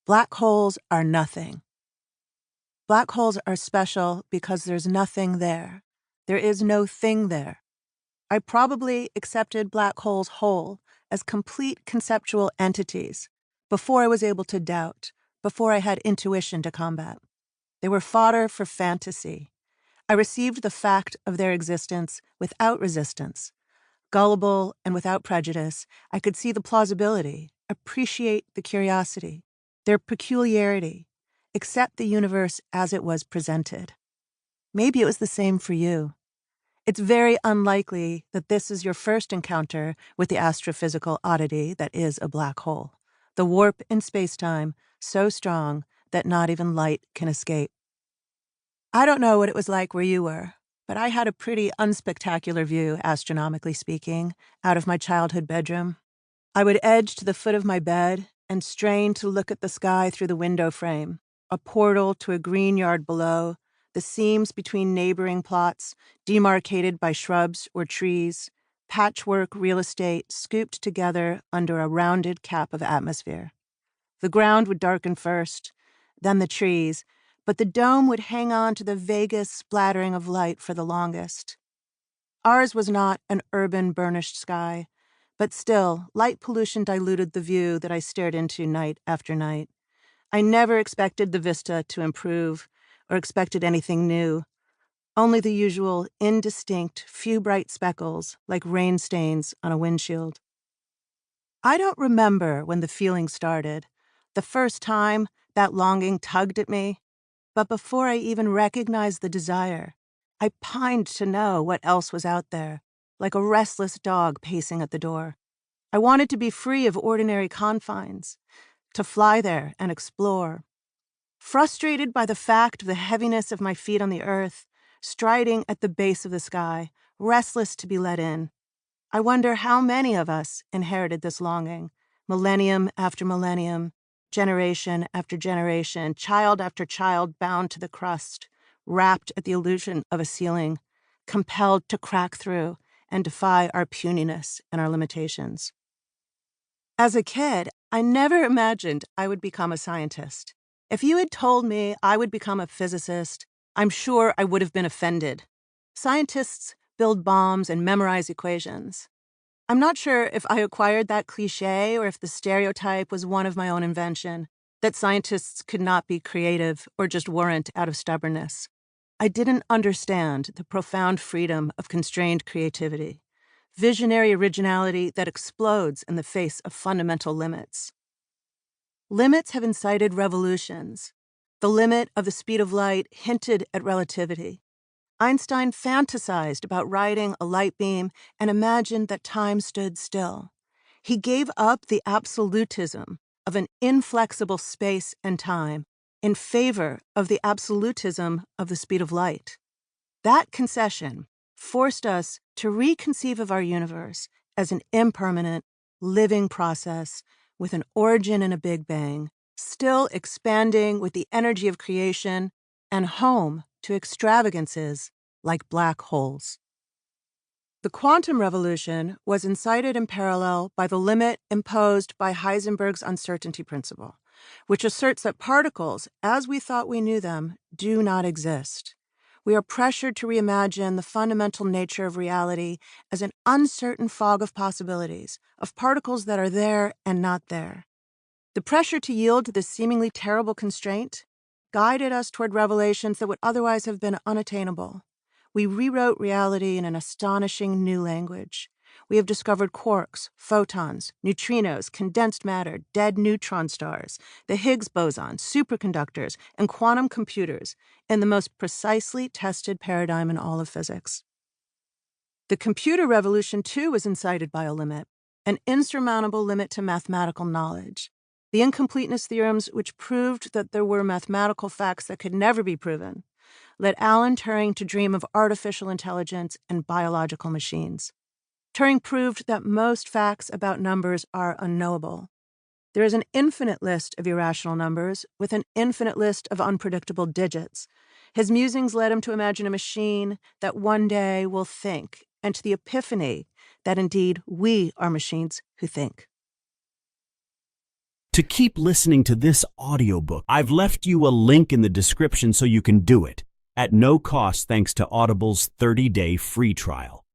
Black holes are nothing. Black holes are special because there's nothing there. There is no thing there. I probably accepted black holes whole as complete conceptual entities before I was able to doubt, before I had intuition to combat. They were fodder for fantasy. I received the fact of their existence without resistance. Gullible and without prejudice, I could see the plausibility, appreciate the curiosity, their peculiarity, accept the universe as it was presented. Maybe it was the same for you. It's very unlikely that this is your first encounter with the astrophysical oddity that is a black hole, the warp in spacetime so strong that not even light can escape. I don't know what it was like where you were, but I had a pretty unspectacular view, astronomically speaking, out of my childhood bedroom. I would edge to the foot of my bed and strain to look at the sky through the window frame, a portal to a green yard below, the seams between neighboring plots, demarcated by shrubs or trees, patchwork real estate scooped together under a rounded cap of atmosphere. The ground would darken first, then the trees, but the dome would hang on to the vaguest splattering of light for the longest. Ours was not an urban burnished sky, but still, light pollution diluted the view that I stared into night after night. I never expected the vista to improve or expected anything new, only the usual indistinct, few bright speckles like rain stains on a windshield. I don't remember when the feeling started, the first time that longing tugged at me, but before I even recognized the desire, I pined to know what else was out there, like a restless dog pacing at the door. I wanted to be free of ordinary confines, to fly there and explore. Frustrated by the fact of the heaviness of my feet on the earth, striding at the base of the sky, restless to be let in, I wonder how many of us inherited this longing, millennium after millennium, generation after generation, child after child bound to the crust, wrapped at the illusion of a ceiling, compelled to crack through and defy our puniness and our limitations. As a kid, I never imagined I would become a scientist. If you had told me I would become a physicist, I'm sure I would have been offended. Scientists build bombs and memorize equations. I'm not sure if I acquired that cliché or if the stereotype was one of my own invention, that scientists could not be creative or just weren't out of stubbornness. I didn't understand the profound freedom of constrained creativity, visionary originality that explodes in the face of fundamental limits. Limits have incited revolutions. The limit of the speed of light hinted at relativity. Einstein fantasized about riding a light beam and imagined that time stood still. He gave up the absolutism of an inflexible space and time in favor of the absolutism of the speed of light. That concession forced us to reconceive of our universe as an impermanent, living process with an origin in a Big Bang, still expanding with the energy of creation and home to extravagances like black holes. The quantum revolution was incited in parallel by the limit imposed by Heisenberg's uncertainty principle, which asserts that particles, as we thought we knew them, do not exist. We are pressured to reimagine the fundamental nature of reality as an uncertain fog of possibilities, of particles that are there and not there. The pressure to yield to this seemingly terrible constraint guided us toward revelations that would otherwise have been unattainable. We rewrote reality in an astonishing new language. We have discovered quarks, photons, neutrinos, condensed matter, dead neutron stars, the Higgs boson, superconductors, and quantum computers in the most precisely tested paradigm in all of physics. The computer revolution, too, was incited by a limit, an insurmountable limit to mathematical knowledge. The incompleteness theorems, which proved that there were mathematical facts that could never be proven, led Alan Turing to dream of artificial intelligence and biological machines. Turing proved that most facts about numbers are unknowable. There is an infinite list of irrational numbers with an infinite list of unpredictable digits. His musings led him to imagine a machine that one day will think, and to the epiphany that indeed we are machines who think. To keep listening to this audiobook, I've left you a link in the description so you can do it at no cost thanks to Audible's 30-day free trial.